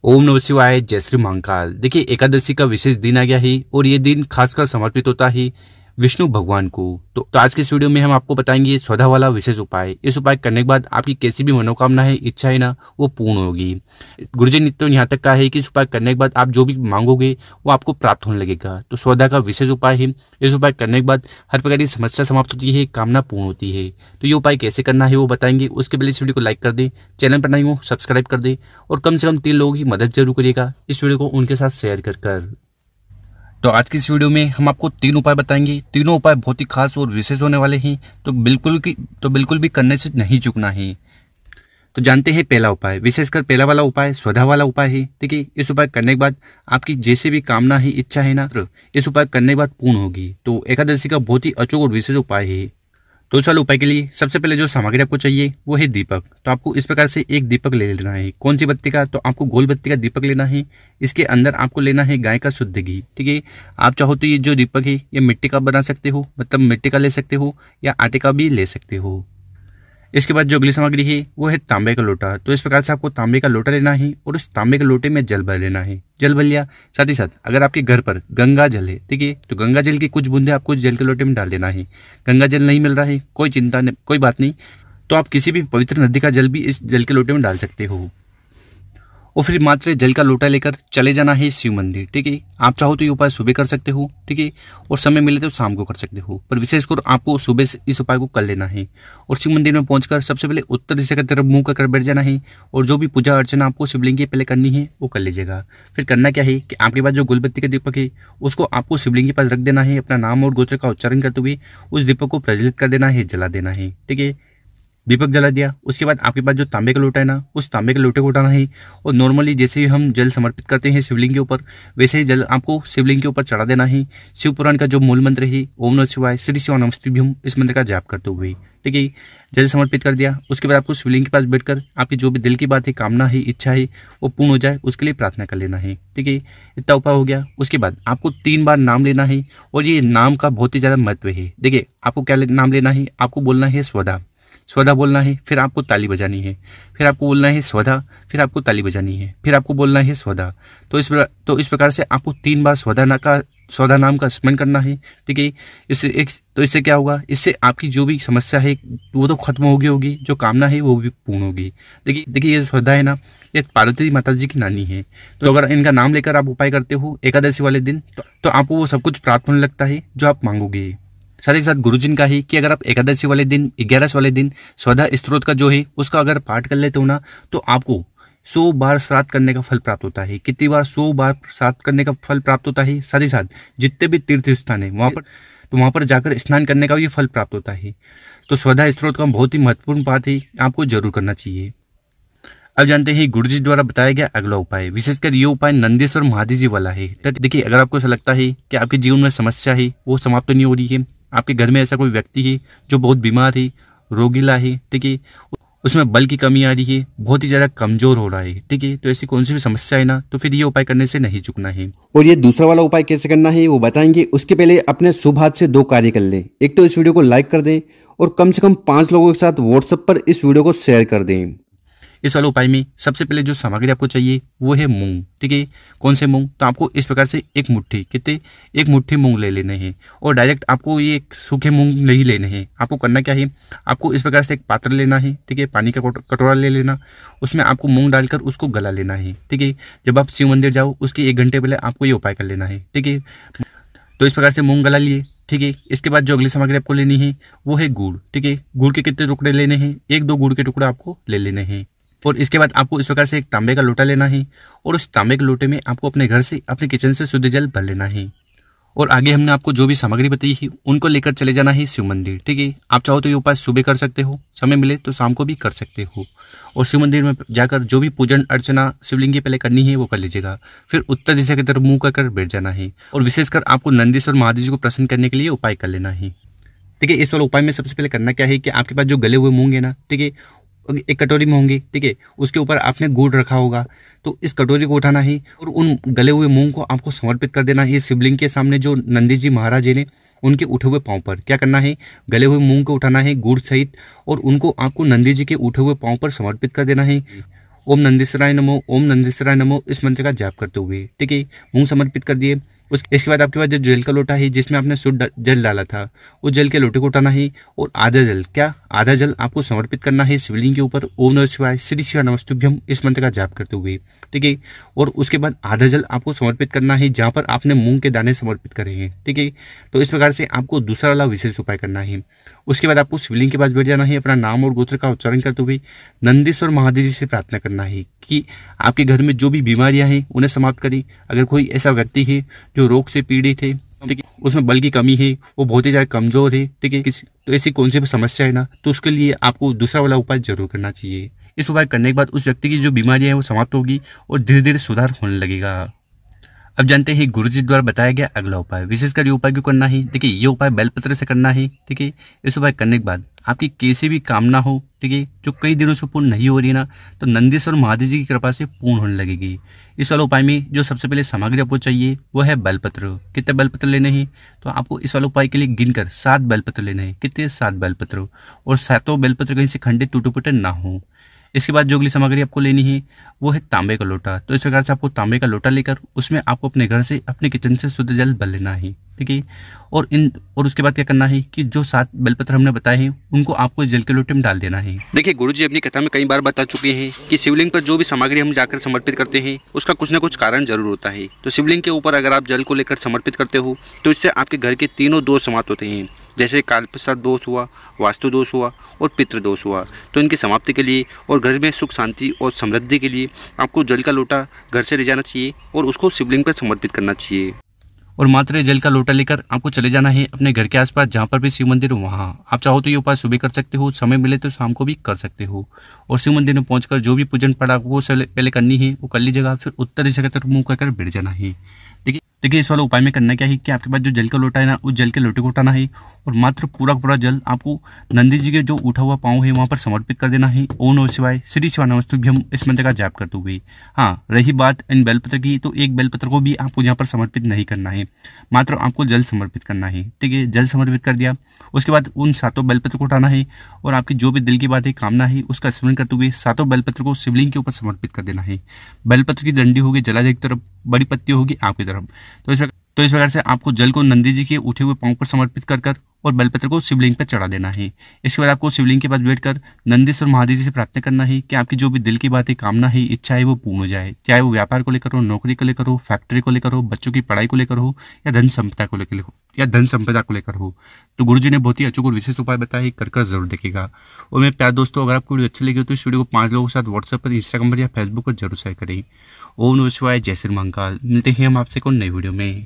ओम नमः शिवाय, जय श्री महाकाल। देखिए, एकादशी का विशेष दिन आ गया है और ये दिन खासकर समर्पित होता है विष्णु भगवान को। तो आज के इस वीडियो में हम आपको बताएंगे सौदा वाला विशेष उपाय। इस उपाय करने के बाद आपकी कैसी भी मनोकामना है, इच्छा है ना, वो पूर्ण होगी। गुरुजी ने तो यहाँ तक कहा है कि इस उपाय करने के बाद आप जो भी मांगोगे वो आपको प्राप्त होने लगेगा। तो सौदा का विशेष उपाय है। इस उपाय करने के बाद हर प्रकार की समस्या समाप्त होती है, कामना पूर्ण होती है। तो ये उपाय कैसे करना है वो बताएंगे। उसके पहले इस वीडियो को लाइक कर दे, चैनल पर नए हो सब्सक्राइब कर दे और कम से कम 3 लोगों की मदद जरूर करिएगा इस वीडियो को उनके साथ शेयर कर। तो आज की इस वीडियो में हम आपको 3 उपाय बताएंगे। तीनों उपाय बहुत ही खास और विशेष होने वाले हैं, तो बिल्कुल भी करने से नहीं चूकना है। तो जानते हैं पहला उपाय। विशेषकर पहला वाला उपाय स्वधा वाला उपाय है। ठीक है, इस उपाय करने के बाद आपकी जैसे भी कामना है, इच्छा है ना, तो इस उपाय करने के बाद पूर्ण होगी। तो एकादशी का बहुत ही अचूक और विशेष उपाय है। तो इस वाले उपाय के लिए सबसे पहले जो सामग्री आपको चाहिए वो है दीपक। तो आपको इस प्रकार से एक दीपक ले लेना है। कौन सी बत्ती का? तो आपको गोल बत्ती का दीपक लेना है। इसके अंदर आपको लेना है गाय का शुद्ध घी। ठीक है, आप चाहो तो ये जो दीपक है ये मिट्टी का बना सकते हो, मतलब मिट्टी का ले सकते हो या आटे का भी ले सकते हो। इसके बाद जो अगली सामग्री है वो है तांबे का लोटा। तो इस प्रकार से आपको तांबे का लोटा लेना है और उस तांबे के लोटे में जल भर लेना है। जल भर लिया, साथ ही साथ अगर आपके घर पर गंगा जल है, ठीक है, तो गंगा जल की कुछ बूंदे आपको जल के लोटे में डाल देना है। गंगा जल नहीं मिल रहा है, कोई चिंता नहीं, कोई बात नहीं, तो आप किसी भी पवित्र नदी का जल भी इस जल के लोटे में डाल सकते हो। और फिर मात्र जल का लोटा लेकर चले जाना है शिव मंदिर। ठीक है, आप चाहो तो ये उपाय सुबह कर सकते हो, ठीक है, और समय मिले तो शाम को कर सकते हो, पर विशेषकर आपको सुबह से इस उपाय को कर लेना है। और शिव मंदिर में पहुंचकर सबसे पहले उत्तर दिशा की तरफ मुंह कर बैठ जाना है और जो भी पूजा अर्चना आपको शिवलिंग के पहले करनी है वो कर लीजिएगा। फिर करना क्या है कि आपके पास जो गुलबत्ती का दीपक है उसको आपको शिवलिंग के पास रख देना है। अपना नाम और गोत्र का उच्चारण करते हुए उस दीपक को प्रज्वलित कर देना है, जला देना है। ठीक है, दीपक जला दिया, उसके बाद आपके पास जो तांबे का लोटा है ना, उस तांबे के लोटे को उठाना है और नॉर्मली जैसे ही हम जल समर्पित करते हैं शिवलिंग के ऊपर, वैसे ही जल आपको शिवलिंग के ऊपर चढ़ा देना है। शिव पुराण का जो मूल मंत्र है ओम नमः शिवाय श्री शिवाय नमस्तुभ्यम, इस मंत्र का जाप करते हुए। ठीक है, जल समर्पित कर दिया, उसके बाद आपको शिवलिंग के पास बैठकर आपकी जो भी दिल की बात है, कामना है, इच्छा है, वो पूर्ण हो जाए उसके लिए प्रार्थना कर लेना है। ठीक है, इतना उपाय हो गया। उसके बाद आपको 3 बार नाम लेना है और ये नाम का बहुत ही ज्यादा महत्व है। देखिए, आपको क्या नाम लेना है, आपको बोलना है स्वधा, स्वधा बोलना है, फिर आपको ताली बजानी है, फिर आपको बोलना है स्वधा, फिर आपको ताली बजानी है, फिर आपको बोलना है स्वधा। तो इस प्रकार से आपको 3 बार स्वधा नाम का स्मरण करना है। ठीक है, इससे क्या होगा, इससे आपकी जो भी समस्या है वो तो खत्म होगी, जो कामना है वो भी पूर्ण होगी। देखिए ये स्वधा है ना, ये पार्वती माता जी की नानी है। तो अगर इनका नाम लेकर आप उपाय करते हो एकादशी वाले दिन तो आपको वो सब कुछ प्राप्त होने लगता है जो आप मांगोगे। साथ ही साथ गुरुजी ने कहा है कि अगर आप एकादशी वाले दिन, 11 वाले दिन स्वधा स्त्रोत का जो है उसका अगर पाठ कर लेते हो ना, तो आपको 100 बार श्राद्ध करने का फल प्राप्त होता है। कितनी बार? 100 बार श्राद्ध करने का फल प्राप्त होता है। साथ ही साथ जितने भी तीर्थ स्थान है वहां पर जाकर स्नान करने का भी फल प्राप्त होता है। तो स्वधा स्त्रोत का बहुत ही महत्वपूर्ण बात है, आपको जरूर करना चाहिए। अब जानते हैं गुरुजी द्वारा बताया गया अगला उपाय। विशेषकर ये उपाय नंदीश्वर महादेव जी वाला है। देखिए, अगर आपको ऐसा लगता है कि आपके जीवन में समस्या है वो समाप्त नहीं हो रही है, आपके घर में ऐसा कोई व्यक्ति है जो बहुत बीमार है, रोगीला है, ठीक है, उसमें बल की कमी आ रही है, बहुत ही ज्यादा कमजोर हो रहा है, ठीक है, तो ऐसी कौन सी भी समस्या है ना, तो फिर ये उपाय करने से नहीं चूकना है। और ये दूसरा वाला उपाय कैसे करना है वो बताएंगे। उसके पहले अपने शुभ हाथ से 2 कार्य कर ले। एक तो इस वीडियो को लाइक कर दें और कम से कम 5 लोगों के साथ व्हाट्सएप पर इस वीडियो को शेयर कर दें। इस वाले उपाय में सबसे पहले जो सामग्री आपको चाहिए वो है मूंग। ठीक है, कौन से मूंग? तो आपको इस प्रकार से एक मुट्ठी मूंग ले लेने हैं और डायरेक्ट आपको ये सूखे मूंग नहीं लेने हैं। आपको करना क्या है, आपको इस प्रकार से एक पात्र लेना है, ठीक है, पानी का कटोरा ले लेना, उसमें आपको मूंग डालकर उसको गला लेना है। ठीक है, जब आप शिव मंदिर जाओ उसके 1 घंटे पहले आपको ये उपाय कर लेना है। ठीक है, तो इस प्रकार से मूंग गला लिए। ठीक है, इसके बाद जो अगली सामग्री आपको लेनी है वो है गुड़। ठीक है, गुड़ के कितने टुकड़े लेने हैं? 1-2 गुड़ के टुकड़े आपको ले लेने हैं। और इसके बाद आपको इस प्रकार से एक तांबे का लोटा लेना है और उस तांबे के लोटे में आपको अपने घर से, अपने किचन से शुद्ध जल भर लेना है। और आगे हमने आपको जो भी सामग्री बताई है उनको लेकर चले जाना है शिव मंदिर। ठीक है, आप चाहो तो ये उपाय सुबह कर सकते हो, समय मिले तो शाम को भी कर सकते हो। और शिव मंदिर में जाकर जो भी पूजन अर्चना शिवलिंग की पहले करनी है वो कर लीजिएगा। फिर उत्तर दिशा की तरफ मुंह कर बैठ जाना है और विशेषकर आपको नंदीश्वर महादेव जी को प्रसन्न करने के लिए उपाय कर लेना है। ठीक है, इस वाले उपाय में सबसे पहले करना क्या है कि आपके पास जो गले हुए मूंग है ना, ठीक है, एक कटोरी में होंगे, ठीक है, उसके ऊपर आपने गुड़ रखा होगा, तो इस कटोरी को उठाना है और उन गले हुए मूंग को आपको समर्पित कर देना है शिवलिंग के सामने। जो नंदी जी महाराज जी ने उनके उठे हुए पांव पर क्या करना है, गले हुए मूंग को उठाना है गुड़ सहित और उनको आपको नंदी जी के उठे हुए पांव पर समर्पित कर देना है। ओम नंदीश्वराय नमो, ओम नंदीश्वराय नमो इस मंत्र का जाप करते हुए, ठीक है, मुंह समर्पित कर दिए। इसके बाद आपके पास जो जल का लोटा है जिसमें आपने शुद्ध जल डाला था, उस जल के लोटे को उठाना है और आधा जल आपको समर्पित करना है शिवलिंग के ऊपर। ओम नमः शिवाय, श्री शिवाय नमस्तुभ्यम इस मंत्र का जाप करते हुए, ठीक है। और उसके बाद आधा जल आपको समर्पित करना है जहाँ पर आपने मूंग के दाने समर्पित करे हैं, ठीक है। तो इस प्रकार से आपको दूसरा वाला विशेष उपाय करना है। उसके बाद आपको शिवलिंग के पास बैठ जाना है, अपना नाम और गोत्र का उच्चारण करते हुए नंदीश्वर महादेव जी से प्रार्थना करना है कि आपके घर में जो भी बीमारियां हैं उन्हें समाप्त करें। अगर कोई ऐसा व्यक्ति है जो रोग से पीड़ित है, ठीक है, उसमें बल की कमी है, वो बहुत ही ज़्यादा कमजोर है, ठीक है, तो ऐसी कौन सी भी समस्या है ना, तो उसके लिए आपको दूसरा वाला उपाय जरूर करना चाहिए। इस उपाय करने के बाद उस व्यक्ति की जो बीमारियां हैं वो समाप्त होगी और धीरे धीरे सुधार होने लगेगा। अब जानते हैं गुरु जी द्वारा बताया गया अगला उपाय। विशेषकर ये उपाय क्यों करना है, देखिए ये उपाय बेलपत्र से करना है, ठीक है। इस उपाय करने के बाद आपकी कैसी भी कामना हो, ठीक है, जो कई दिनों से पूर्ण नहीं हो रही ना, तो नंदीश्वर महादेव जी की कृपा से पूर्ण होने लगेगी। इस वाले उपाय में जो सबसे पहले सामग्री आपको चाहिए वो है बेलपत्र। कितने बेलपत्र लेने हैं, तो आपको इस वाले उपाय के लिए गिनकर 7 बेलपत्र लेने हैं। कितने? 7 बेलपत्र। और 7 बेलपत्र कहीं से खंडित टूटे फूटे ना हो। इसके बाद जो अगली सामग्री आपको लेनी है वो है तांबे का लोटा। तो इस प्रकार से आपको तांबे का लोटा लेकर उसमें आपको अपने घर से, अपने किचन से शुद्ध जल भर लेना है, ठीक है। और उसके बाद क्या करना है कि जो 7 बेलपत्र हमने बताए हैं उनको आपको जल के लोटे में डाल देना है। देखिए गुरुजी अपनी कथा में कई बार बता चुके हैं कि शिवलिंग पर जो भी सामग्री हम जाकर समर्पित करते हैं उसका कुछ ना कुछ कारण जरूर होता है। तो शिवलिंग के ऊपर अगर आप जल को लेकर समर्पित करते हो तो इससे आपके घर के तीनों दोष समाप्त होते हैं, जैसे कालप्रसाद दोष हुआ, वास्तु दोष हुआ और पितृ दोष हुआ। तो इनकी समाप्ति के लिए और घर में सुख शांति और समृद्धि के लिए आपको जल का लोटा घर से ले जाना चाहिए और उसको शिवलिंग पर समर्पित करना चाहिए। और मात्र जल का लोटा लेकर आपको चले जाना है अपने घर के आसपास जहाँ पर भी शिव मंदिर हो वहाँ। आप चाहो तो ये उपाय सुबह कर सकते हो, समय मिले तो शाम को भी कर सकते हो। और शिव मंदिर में पहुंचकर जो भी पूजन पड़ा वो पहले करनी है, वो कर लीजिएगा, फिर उत्तर दिशा की तरफ मुँह कर बैठ जाना है। देखिए इस वाले उपाय में करना क्या है कि आपके पास जो जल का लोटा है ना, उस जल के लोटे को उठाना है और मात्र पूरा जल आपको नंदी जी के जो उठा हुआ पाँव है वहाँ पर समर्पित कर देना है। ओम नमः शिवाय, श्री शिवाय नमस्तुभ्यम इस मंत्र का जाप करते हुए। हाँ, रही बात इन बेलपत्र की, तो एक बेलपत्र को भी आपको यहाँ पर समर्पित नहीं करना है, मात्र आपको जल समर्पित करना है, ठीक है। जल समर्पित कर दिया, उसके बाद उन 7 बेलपत्र को उठाना है और आपकी जो भी दिल की बात है, कामना है, उसका स्मरण करते हुए 7 बेलपत्र को शिवलिंग के ऊपर समर्पित कर देना है। बेलपत्र की डंडी होगी जलाधार की तरफ, बड़ी पत्ती होगी आपकी तरफ। तो इस प्रकार से आपको जल को नंदी जी के उठे हुए पांव पर समर्पित कर और बेलपत्र को शिवलिंग पर चढ़ा देना है। इसके बाद आपको शिवलिंग के पास बैठकर नंदीश्वर महादेव जी से प्रार्थना करना है कि आपकी जो भी दिल की बात है, कामना है, इच्छा है, वो पूर्ण हो जाए। चाहे वो व्यापार को लेकर हो, नौकरी को लेकर हो, फैक्ट्री को लेकर हो, बच्चों की पढ़ाई को लेकर हो, या धन संपदा को लेकर हो, तो गुरुजी ने बहुत ही अचूक और विशेष उपाय बताए, कर जरूर देखेगा। और मेरे प्यारे दोस्तों, अगर आपको वीडियो अच्छी लगी तो इस वीडियो को 5 लोगों के साथ व्हाट्सएप पर, इंस्टाग्राम पर या फेसबुक पर जरूर शेयर करें। ओम नमः शिवाय, जय श्री महाकाल। मिलते हैं हम आपसे कोई नई वीडियो में।